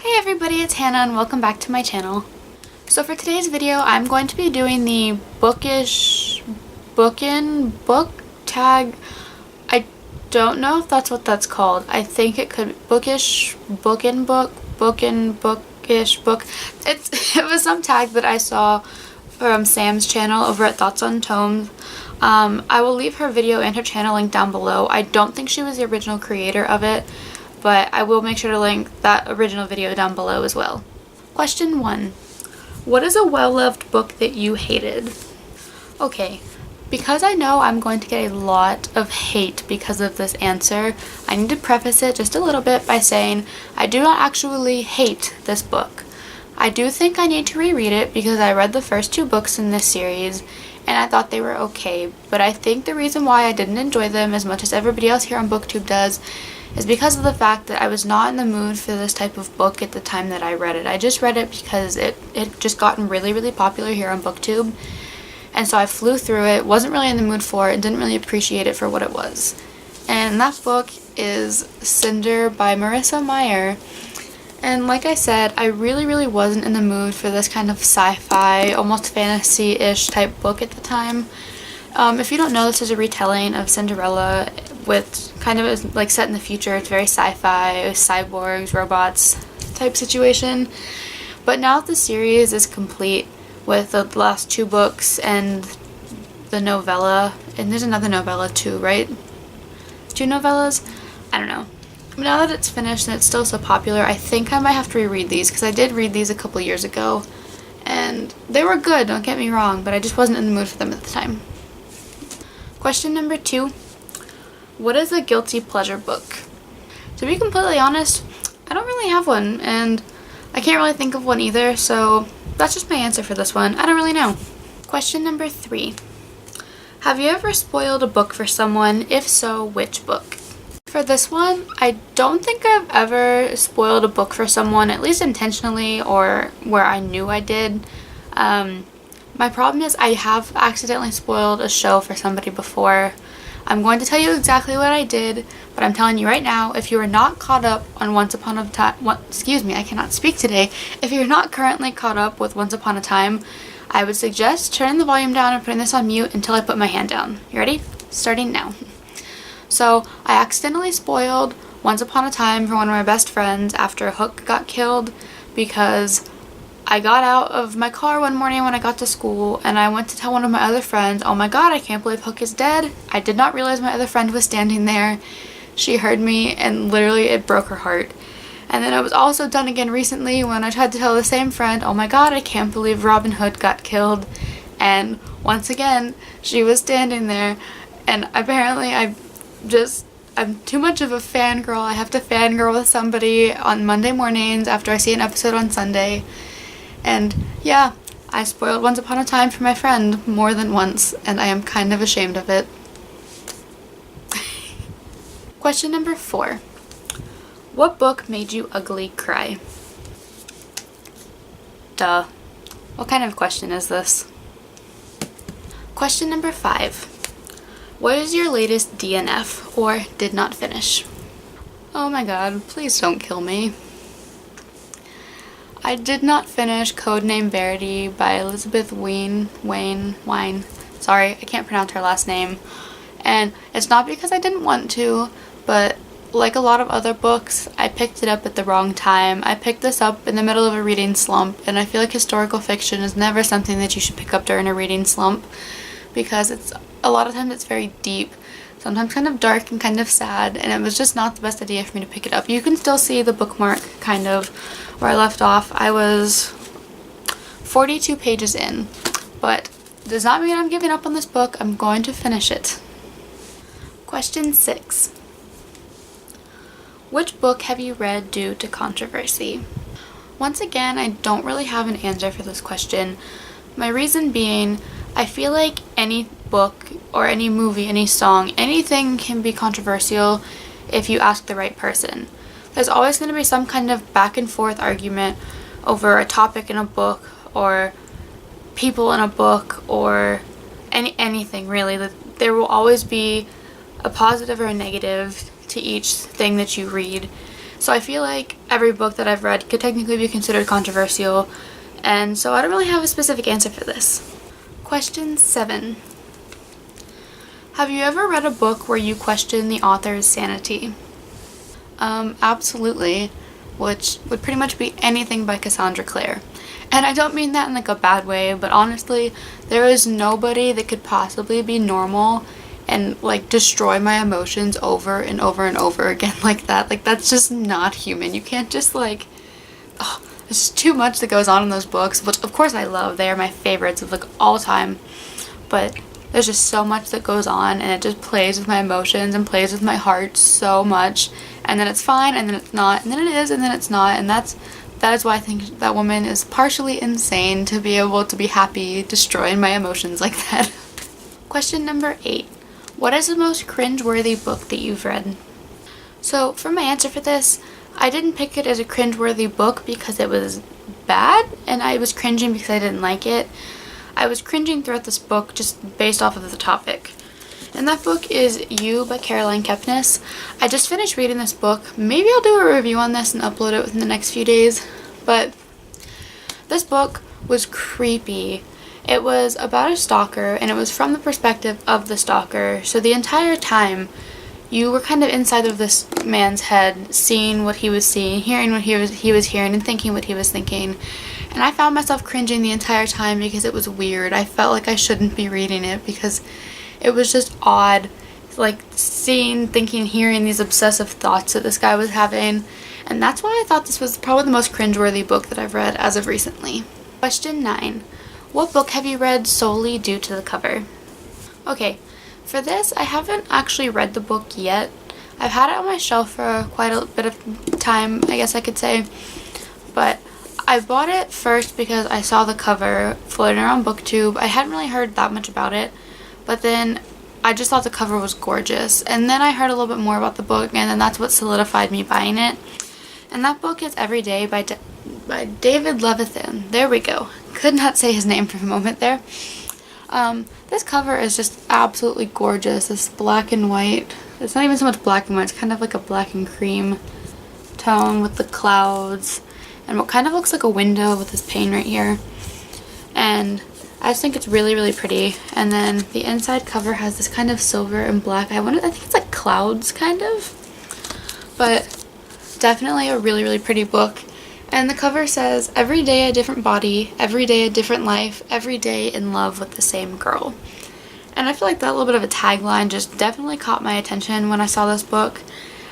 Hey everybody, it's Hannah and welcome back to my channel. So for today's video, I'm going to be doing the Bookish Bookin book tag. I don't know if that's what that's called. I think it could be Bookish Bookin book, Bookin Bookish book. It was some tag that I saw from Sam's channel over at Thoughts on Tomes. I will leave her video and her channel link down below. I don't think she was the original creator of it, but I will make sure to link that original video down below as well. Question 1. What is a well-loved book that you hated? Okay, because I know I'm going to get a lot of hate because of this answer, I need to preface it just a little bit by saying I do not actually hate this book. I do think I need to reread it because I read the first 2 books in this series and I thought they were okay, but I think the reason why I didn't enjoy them as much as everybody else here on BookTube does is because of the fact that I was not in the mood for this type of book at the time that I read it. I just read it because it just gotten really popular here on BookTube, and so I flew through it, wasn't really in the mood for it, and didn't really appreciate it for what it was. And that book is Cinder by Marissa Meyer. And like I said, I really wasn't in the mood for this kind of sci-fi, almost fantasy-ish type book at the time. If you don't know, this is a retelling of Cinderella with kind of like set in the future. It's very sci-fi, cyborgs, robots type situation. But now that the series is complete with the last 2 books and the novella, and there's another novella too, right? 2 novellas? I don't know. Now that it's finished and it's still so popular, I think I might have to reread these because I did read these a couple years ago and they were good, don't get me wrong, but I just wasn't in the mood for them at the time. Question number 2. What is a guilty pleasure book? To be completely honest, I don't really have one, and I can't really think of one either, so that's just my answer for this one. I don't really know. Question number 3. Have you ever spoiled a book for someone? If so, which book? For this one, I don't think I've ever spoiled a book for someone, at least intentionally or where I knew I did. My problem is I have accidentally spoiled a show for somebody before. I'm going to tell you exactly what I did, but I'm telling you right now, if you are not caught up on Once Upon a Time, excuse me, I cannot speak today. If you're not currently caught up with Once Upon a Time, I would suggest turning the volume down and putting this on mute until I put my hand down. You ready? Starting now. So, I accidentally spoiled Once Upon a Time for one of my best friends after Hook got killed because I got out of my car one morning when I got to school and I went to tell one of my other friends, oh my god, I can't believe Hook is dead. I did not realize my other friend was standing there. She heard me and literally it broke her heart. And then it was also done again recently when I tried to tell the same friend, oh my god, I can't believe Robin Hood got killed. And once again, she was standing there and apparently I'm too much of a fangirl. I have to fangirl with somebody on Monday mornings after I see an episode on Sunday. And yeah, I spoiled Once Upon a Time for my friend more than once, and I am kind of ashamed of it. Question number 4. What book made you ugly cry? Duh. What kind of question is this? Question number 5. What is your latest DNF, or did not finish? Oh my god, please don't kill me. I did not finish Codename Verity by Elizabeth Wine. Sorry, I can't pronounce her last name. And it's not because I didn't want to, but like a lot of other books, I picked it up at the wrong time. I picked this up in the middle of a reading slump, and I feel like historical fiction is never something that you should pick up during a reading slump because a lot of times it's very deep, sometimes kind of dark and kind of sad, and it was just not the best idea for me to pick it up. You can still see the bookmark kind of where I left off. I was 42 pages in, but does not mean I'm giving up on this book. I'm going to finish it. Question 6. Which book have you read due to controversy? Once again, I don't really have an answer for this question. My reason being, I feel like any book or any movie, any song, anything can be controversial if you ask the right person. There's always going to be some kind of back and forth argument over a topic in a book or people in a book or anything really. There will always be a positive or a negative to each thing that you read. So I feel like every book that I've read could technically be considered controversial, and so I don't really have a specific answer for this. Question 7. Have you ever read a book where you question the author's sanity? Absolutely, which would pretty much be anything by Cassandra Clare. And I don't mean that in like a bad way, but honestly, there is nobody that could possibly be normal and like destroy my emotions over and over and over again like that. Like, that's just not human. You can't just like, oh, there's just too much that goes on in those books, which of course I love. They are my favorites of like all time, but there's just so much that goes on, and it just plays with my emotions and plays with my heart so much, and then it's fine, and then it's not, and then it is, and then it's not, and that is why I think that woman is partially insane to be able to be happy destroying my emotions like that. Question number 8. What is the most cringeworthy book that you've read? So for my answer for this, I didn't pick it as a cringeworthy book because it was bad, and I was cringing because I didn't like it. I was cringing throughout this book just based off of the topic. And that book is You by Caroline Kepnes. I just finished reading this book. Maybe I'll do a review on this and upload it within the next few days. But this book was creepy. It was about a stalker, and it was from the perspective of the stalker. So the entire time, you were kind of inside of this man's head, seeing what he was seeing, hearing what he was hearing, and thinking what he was thinking. And I found myself cringing the entire time because it was weird. I felt like I shouldn't be reading it because it was just odd, like seeing, thinking, hearing these obsessive thoughts that this guy was having. And that's why I thought this was probably the most cringeworthy book that I've read as of recently. Question 9. What book have you read solely due to the cover? Okay, for this, I haven't actually read the book yet. I've had it on my shelf for quite a bit of time, I guess I could say. But I bought it first because I saw the cover floating around BookTube. I hadn't really heard that much about it, but then I just thought the cover was gorgeous. And then I heard a little bit more about the book, and then that's what solidified me buying it. And that book is Every Day by David Levithan. There we go. Could not say his name for a moment there. This cover is just absolutely gorgeous. This black and white. It's not even so much black and white. It's kind of like a black and cream tone with the clouds and what kind of looks like a window with this pane right here. And I just think it's really, really pretty. And then the inside cover has this kind of silver and black. I think it's like clouds, kind of. But definitely a really, really pretty book. And the cover says, every day a different body, every day a different life, every day in love with the same girl. And I feel like that little bit of a tagline just definitely caught my attention when I saw this book.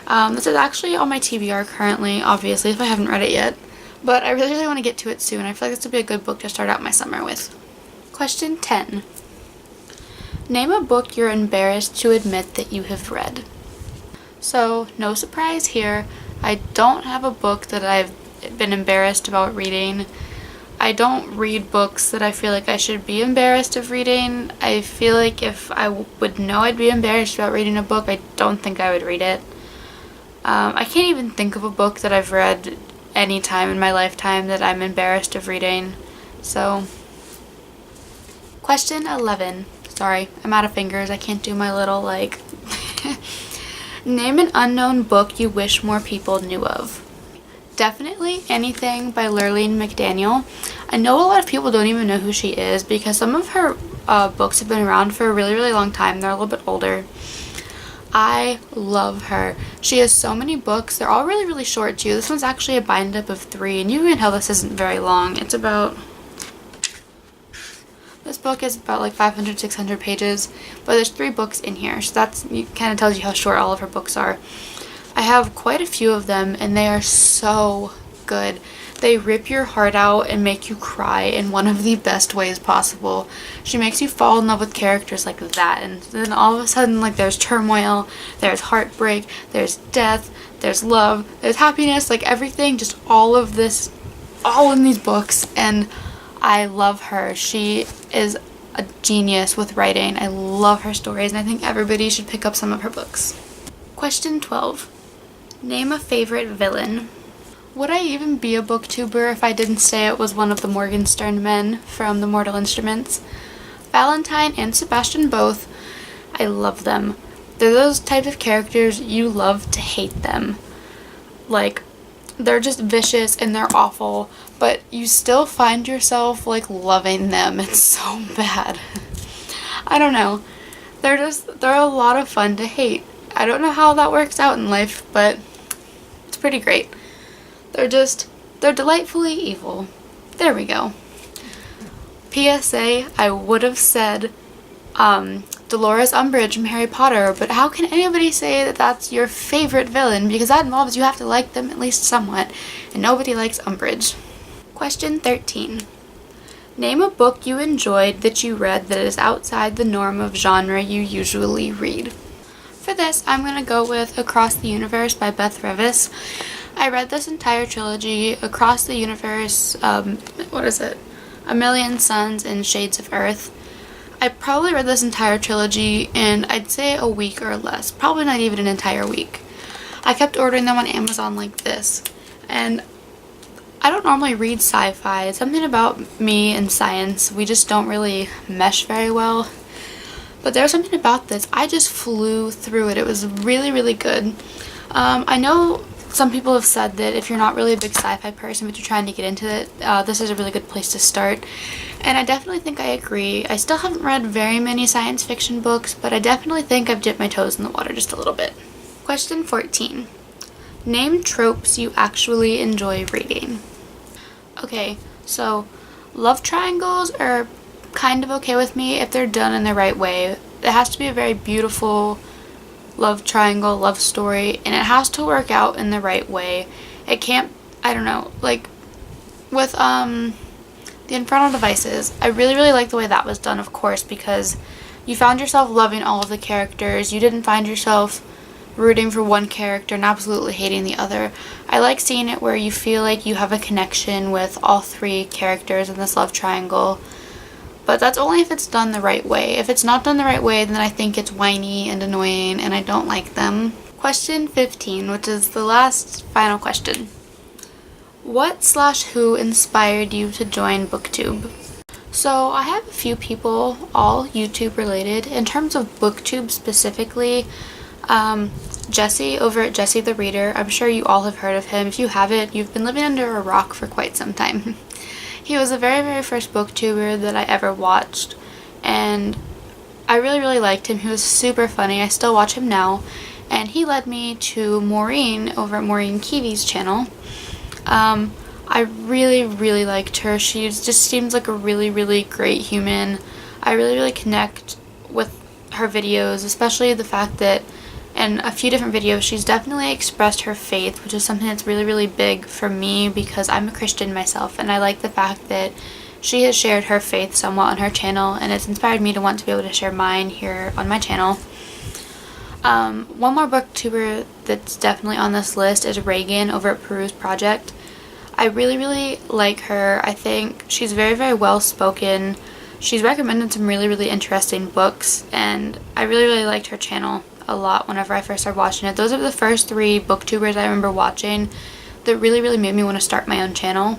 This is actually on my TBR currently, obviously, if I haven't read it yet. But I really, really want to get to it soon. I feel like this would be a good book to start out my summer with. Question 10. Name a book you're embarrassed to admit that you have read. So, no surprise here. I don't have a book that I've been embarrassed about reading. I don't read books that I feel like I should be embarrassed of reading. I feel like if I would know I'd be embarrassed about reading a book, I don't think I would read it. I can't even think of a book that I've read any time in my lifetime that I'm embarrassed of reading. So, question 11. Sorry, I'm out of fingers. I can't do my little, like... Name an unknown book you wish more people knew of. Definitely anything by LoeyLane McDaniel. I know a lot of people don't even know who she is because some of her books have been around for a really, really long time. They're a little bit older. I love her. She has so many books. They're all really, really short too. This one's actually a bind up of 3, and you can tell this isn't very long. It's about... This book is about like 500, 600 pages, but there's 3 books in here, so that's kind of tells you how short all of her books are. I have quite a few of them, and they are so good. They rip your heart out and make you cry in one of the best ways possible. She makes you fall in love with characters like that, and then all of a sudden, like, there's turmoil, there's heartbreak, there's death, there's love, there's happiness, like everything, just all of this, all in these books, and I love her. She is a genius with writing. I love her stories, and I think everybody should pick up some of her books. Question 12. Name a favorite villain. Would I even be a booktuber if I didn't say it was one of the Morgenstern men from The Mortal Instruments? Valentine and Sebastian both. I love them. They're those type of characters you love to hate them. like they're just vicious and they're awful, but you still find yourself like loving them. It's so bad. I don't know. They're a lot of fun to hate. I don't know how that works out in life, but it's pretty great. They're delightfully evil. There we go. PSA, I would have said Dolores Umbridge from Harry Potter, but how can anybody say that that's your favorite villain? Because that involves you have to like them at least somewhat, and nobody likes Umbridge. Question 13. Name a book you enjoyed that you read that is outside the norm of genre you usually read. For this, I'm going to go with Across the Universe by Beth Revis. I read this entire trilogy, Across the Universe, A Million Suns and Shades of Earth. I probably read this entire trilogy in, I'd say, a week or less. Probably not even an entire week. I kept ordering them on Amazon like this. And I don't normally read sci-fi. It's something about me and science. We just don't really mesh very well. But there's something about this. I just flew through it. It was really, really good. I know some people have said that if you're not really a big sci-fi person but you're trying to get into it, this is a really good place to start. And I definitely think I agree. I still haven't read very many science fiction books, but I definitely think I've dipped my toes in the water just a little bit. Question 14. Name tropes you actually enjoy reading. Okay, so love triangles are kind of okay with me if they're done in the right way. It has to be a very beautiful love triangle, love story, and it has to work out in the right way. It can't, I don't know, like with The Infernal Devices, I really, really like the way that was done, of course, because you found yourself loving all of the characters. You didn't find yourself rooting for one character and absolutely hating the other. I like seeing it where you feel like you have a connection with all three characters in this love triangle. But that's only if it's done the right way. If it's not done the right way, then I think it's whiny and annoying and I don't like them. Question 15, which is the last final question. What/who inspired you to join BookTube? So I have a few people, all YouTube related. In terms of BookTube specifically, Jessie over at Jessie the Reader. I'm sure you all have heard of him. If you haven't, you've been living under a rock for quite some time. He was the very, very first booktuber that I ever watched, and I really, really liked him. He was super funny. I still watch him now, and he led me to Maureen over at Maureen Kiwi's channel. I really, really liked her. She just seems like a really, really great human. I really, really connect with her videos, especially the fact that in a few different videos she's definitely expressed her faith, which is something that's really, really big for me because I'm a Christian myself, and I like the fact that she has shared her faith somewhat on her channel, and it's inspired me to want to be able to share mine here on my channel. One more booktuber that's definitely on this list is Reagan over at Peruse Project. I really, really like her. I think she's very, very well spoken. She's recommended some really, really interesting books, and I really, really liked her channel a lot whenever I first started watching it. Those are the first 3 booktubers I remember watching that really, really made me want to start my own channel.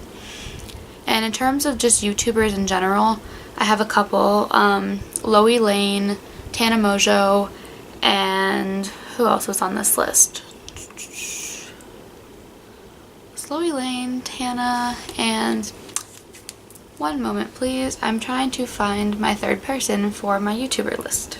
And in terms of just YouTubers in general, I have a couple, LoeyLane, Tana, and who else was on this list? LoeyLane, Tana, and one moment please, I'm trying to find my third person for my YouTuber list.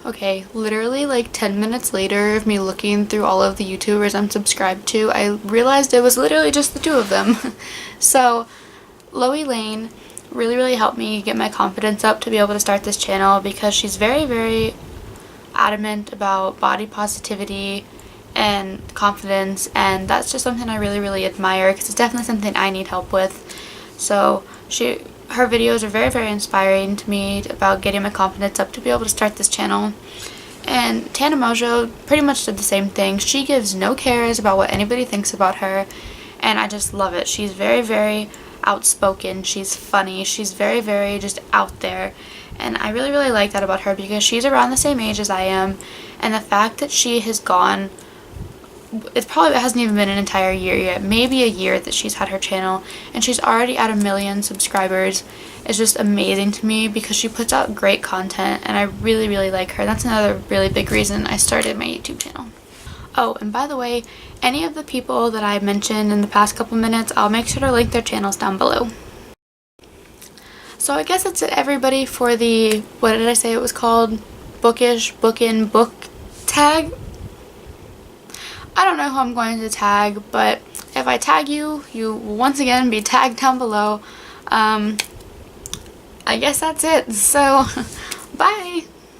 Okay, literally like 10 minutes later of me looking through all of the YouTubers I'm subscribed to, I realized it was literally just the 2 of them. So LoeyLane really, really helped me get my confidence up to be able to start this channel because she's very, very adamant about body positivity and confidence, and that's just something I really, really admire because it's definitely something I need help with. So her videos are very, very inspiring to me about getting my confidence up to be able to start this channel. And Tana pretty much did the same thing. She gives no cares about what anybody thinks about her, and I just love it. She's very, very outspoken. She's funny. She's very, very just out there. And I really, really like that about her because she's around the same age as I am, and the fact that she has gone it hasn't even been an entire year yet, maybe a year that she's had her channel, and she's already at 1 million subscribers. It's just amazing to me because she puts out great content, and I really, really like her. That's another really big reason I started my YouTube channel. Oh, and by the way, any of the people that I mentioned in the past couple minutes, I'll make sure to link their channels down below. So I guess that's it, everybody, for the, what did I say it was called? Bookish, Bookin, book tag? I don't know who I'm going to tag, but if I tag you, you will once again be tagged down below. I guess that's it. So, bye!